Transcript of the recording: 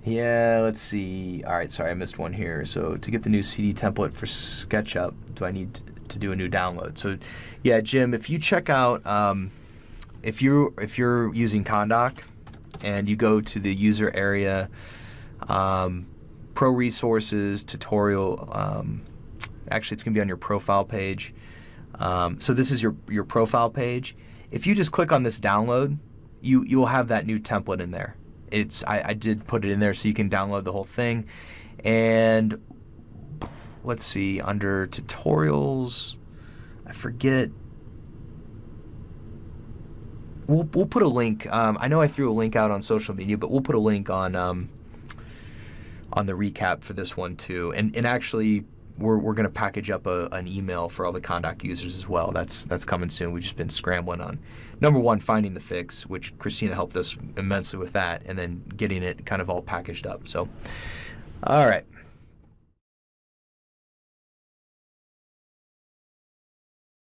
Yeah, let's see. All right, sorry, I missed one here. So to get the new CD template for SketchUp, do I need to do a new download? So, yeah, Jim, if you check out, if you're using ConDoc and you go to the user area, pro resources, tutorial, actually it's gonna be on your profile page. So this is your profile page. If you just click on this download, you'll have that new template in there. I did put it in there so you can download the whole thing. And let's see, under tutorials, I forget. We'll put a link. I know I threw a link out on social media, but we'll put a link on the recap for this one too. And actually, we're going to package up an email for all the ConDoc users as well. That's coming soon. We've just been scrambling on, number one, finding the fix, which Christina helped us immensely with that, and then getting it kind of all packaged up. So, all right.